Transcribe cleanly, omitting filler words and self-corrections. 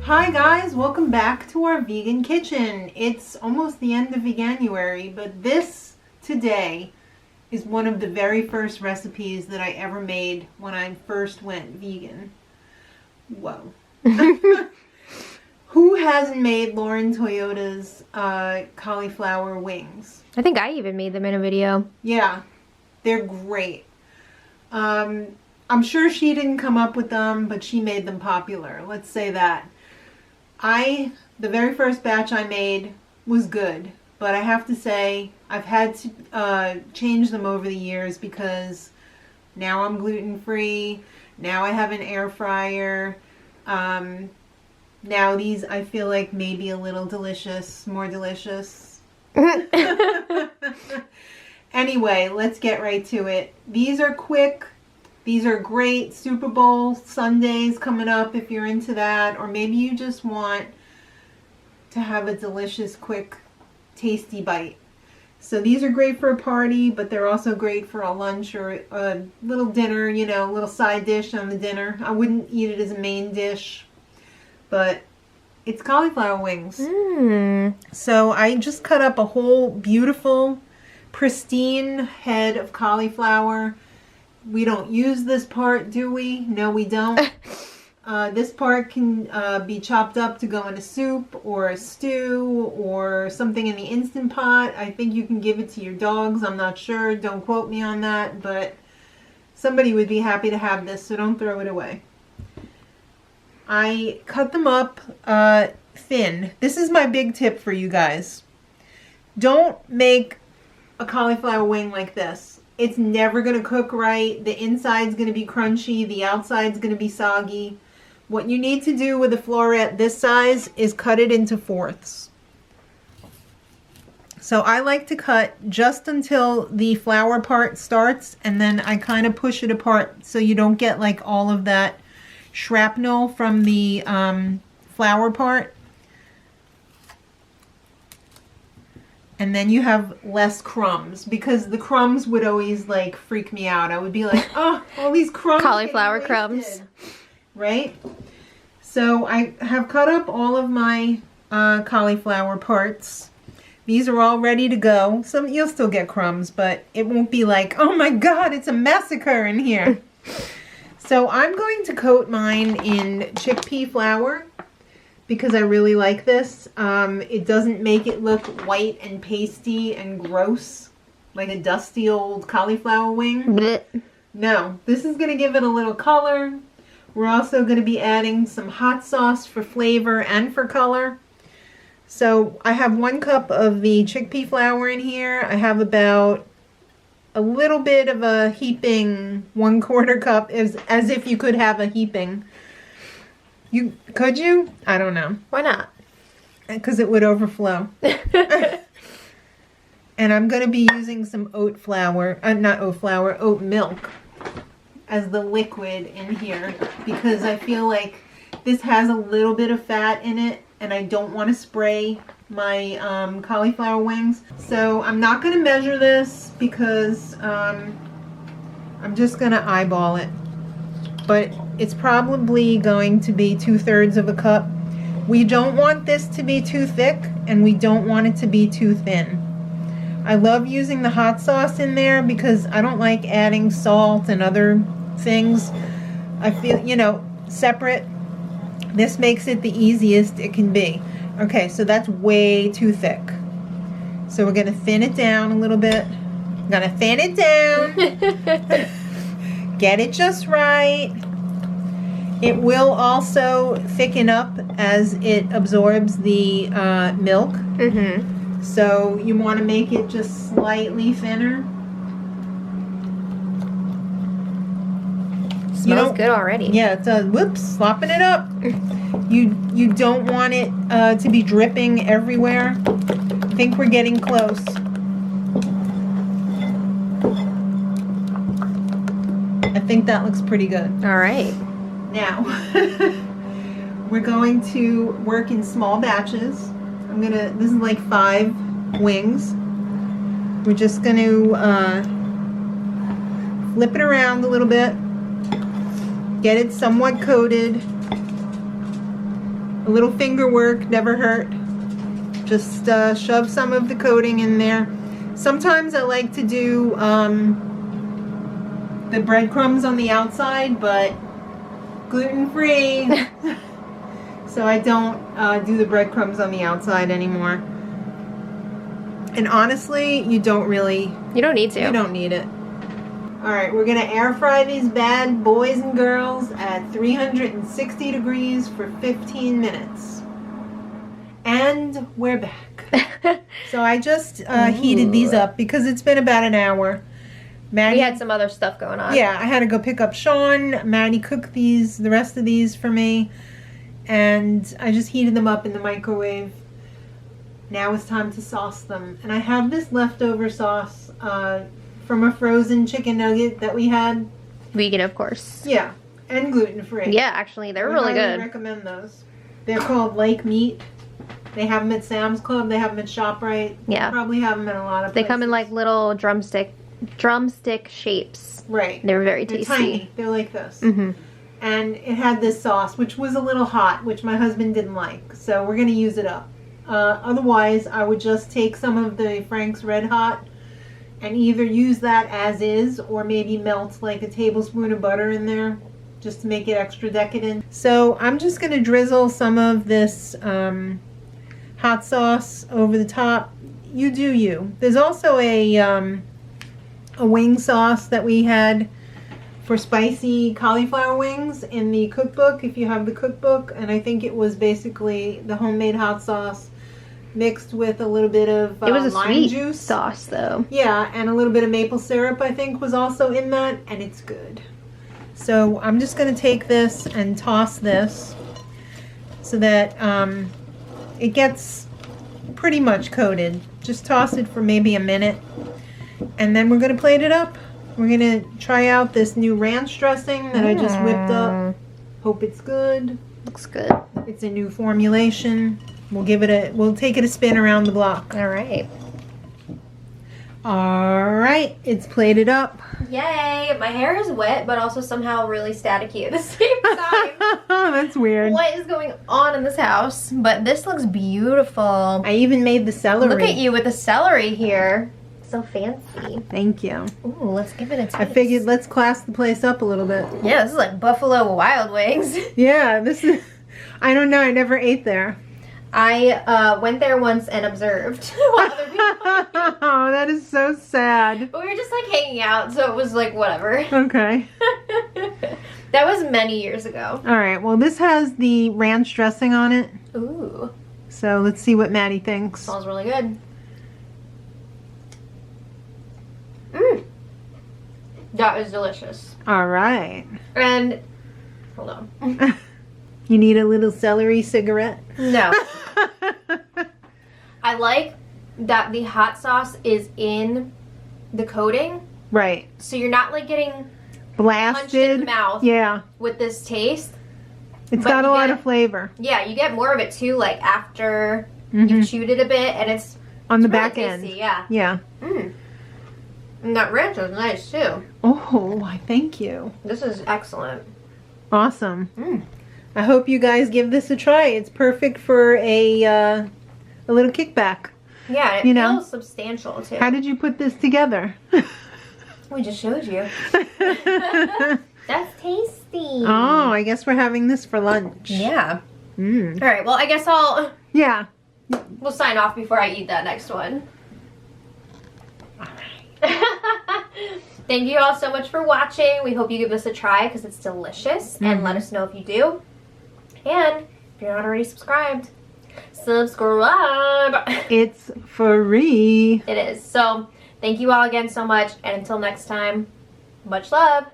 Hi guys, welcome back to our vegan kitchen. It's almost the end of Veganuary, but this today is one of the very first recipes that I ever made when I first went vegan. Whoa. Who hasn't made Lauren Toyota's cauliflower wings? I think I even made them in a video. Yeah, they're great. I'm sure she didn't come up with them, but she made them popular. Let's say that. The very first batch I made was good, but I have to say I've had to change them over the years because now I'm gluten-free, now I have an air fryer, now these I feel like maybe a little delicious, more delicious. Anyway, let's get right to it. These are quick. These are great. Super Bowl Sundays coming up if you're into that. Or maybe you just want to have a delicious, quick, tasty bite. So these are great for a party, but they're also great for a lunch or a little dinner, you know, a little side dish on the dinner. I wouldn't eat it as a main dish, but it's cauliflower wings. So I just cut up a whole beautiful, pristine head of cauliflower. We don't use this part, do we? No, we don't. This part can be chopped up to go in a soup or a stew or something in the Instant Pot. I think you can give it to your dogs. I'm not sure. Don't quote me on that, but somebody would be happy to have this, so don't throw it away. I cut them up thin. This is my big tip for you guys. Don't make a cauliflower wing like this. It's never going to cook right. The inside's going to be crunchy. The outside's going to be soggy. What you need to do with a floret this size is cut it into fourths. So I like to cut just until the flour part starts, and then I kind of push it apart so you don't get like all of that shrapnel from the flour part. And then you have less crumbs, because the crumbs would always like freak me out. I would be like, oh, all these crumbs. Cauliflower crumbs. Right? So I have cut up all of my cauliflower parts. These are all ready to go. Some you'll still get crumbs, but it won't be like, oh my God, it's a massacre in here. So I'm going to coat mine in chick pea flour, because I really like this. It doesn't make it look white and pasty and gross, like a dusty old cauliflower wing. Blech. No, this is going to give it a little color. We're also going to be adding some hot sauce for flavor and for color. So I have 1 cup of the chickpea flour in here. I have about a little bit of a heaping 1/4 cup, as if you could have a heaping. Could you? I don't know. Why not? Because it would overflow. And I'm going to be using some oat flour, oat milk as the liquid in here, because I feel like this has a little bit of fat in it and I don't want to spray my cauliflower wings. So I'm not going to measure this because I'm just going to eyeball it. But it's probably going to be 2/3 of a cup. We don't want this to be too thick, and we don't want it to be too thin. I love using the hot sauce in there because I don't like adding salt and other things. I feel, separate. This makes it the easiest it can be. Okay, so that's way too thick. So we're going to thin it down a little bit. I'm going to thin it down. Get it just right. It will also thicken up as it absorbs the milk. So you want to make it just slightly thinner. Smells good already. Yeah, it does. Whoops, slopping it up. You don't want it to be dripping everywhere. I think we're getting close. I think that looks pretty good. All right. Now, we're going to work in small batches. This is like 5 wings. We're just going to flip it around a little bit, get it somewhat coated, A little finger work never hurt. Just shove some of the coating in there. Sometimes I like to do the breadcrumbs on the outside, but gluten-free. So I don't do the breadcrumbs on the outside anymore. And honestly, you don't need to. You don't need it. Alright, we're going to air fry these bad boys and girls at 360 degrees for 15 minutes. And we're back. So I just heated these up because it's been about an hour. Maddie, we had some other stuff going on. Yeah, I had to go pick up Sean. Maddie cooked the rest of these for me. And I just heated them up in the microwave. Now it's time to sauce them. And I have this leftover sauce from a frozen chicken nugget that we had. Vegan, of course. Yeah, and gluten-free. Yeah, actually, they're really good. I recommend those. They're called Like Meat. They have them at Sam's Club. They have them at ShopRite. Yeah. They probably have them in a lot of They places. come in like little drumstick shapes. Right. They're very They're tasty. tiny. They're like this. Mm-hmm. And it had this sauce, which was a little hot, which my husband didn't like. So we're going to use it up. Otherwise, I would just take some of the Frank's Red Hot and either use that as is or maybe melt like a tablespoon of butter in there just to make it extra decadent. So I'm just going to drizzle some of this hot sauce over the top. You do you. There's also a wing sauce that we had for spicy cauliflower wings in the cookbook, if you have the cookbook, and I think it was basically the homemade hot sauce mixed with a little bit of it was a lime sweet juice sauce though. Yeah, and a little bit of maple syrup I think was also in that, and it's good. So I'm just going to take this and toss this so that it gets pretty much coated. Just toss it for maybe a minute, and then we're going to plate it up. We're going to try out this new ranch dressing that I just whipped up. Hope it's good. Looks good. It's a new formulation. We'll take it a spin around the block. All right. All right, it's plated up. Yay! My hair is wet, but also somehow really staticky at the same time. That's weird. What is going on in this house? But this looks beautiful. I even made the celery. Look at you with the celery here. So fancy. Thank you. Ooh, let's give it a taste. I figured let's class the place up a little bit. Yeah, this is like Buffalo Wild Wings. Yeah, this is, I don't know, I never ate there. I went there once and observed while other people ate. Oh, that is so sad. But we were just like hanging out, so it was like whatever. Okay. That was many years ago. All right, well this has the ranch dressing on it. Ooh. So let's see what Maddie thinks. Smells really good. Mmm. That is delicious. All right. And, hold on. You need a little celery cigarette? No. I like that the hot sauce is in the coating. Right. So you're not like getting Blasted. punched in the mouth Yeah. with this taste. It's But got a you lot get- of flavor. Yeah, you get more of it too, like after you've chewed it a bit, and it's On the really back tasty, end. Yeah. Yeah. Mm. And that ranch is nice too. Oh, why, thank you. This is excellent. Awesome. Mm. I hope you guys give this a try. It's perfect for a little kickback. Yeah, it You know? feels substantial too. How did you put this together? We just showed you. That's tasty. Oh, I guess we're having this for lunch. Yeah. Mm. All right. Well, I guess Yeah. we'll sign off before I eat that next one. All right. Thank you all so much for watching. We hope you give this a try because it's delicious, and let us know if you do. And if you're not already subscribed, subscribe. It's free. It is. So thank you all again so much, and until next time, much love.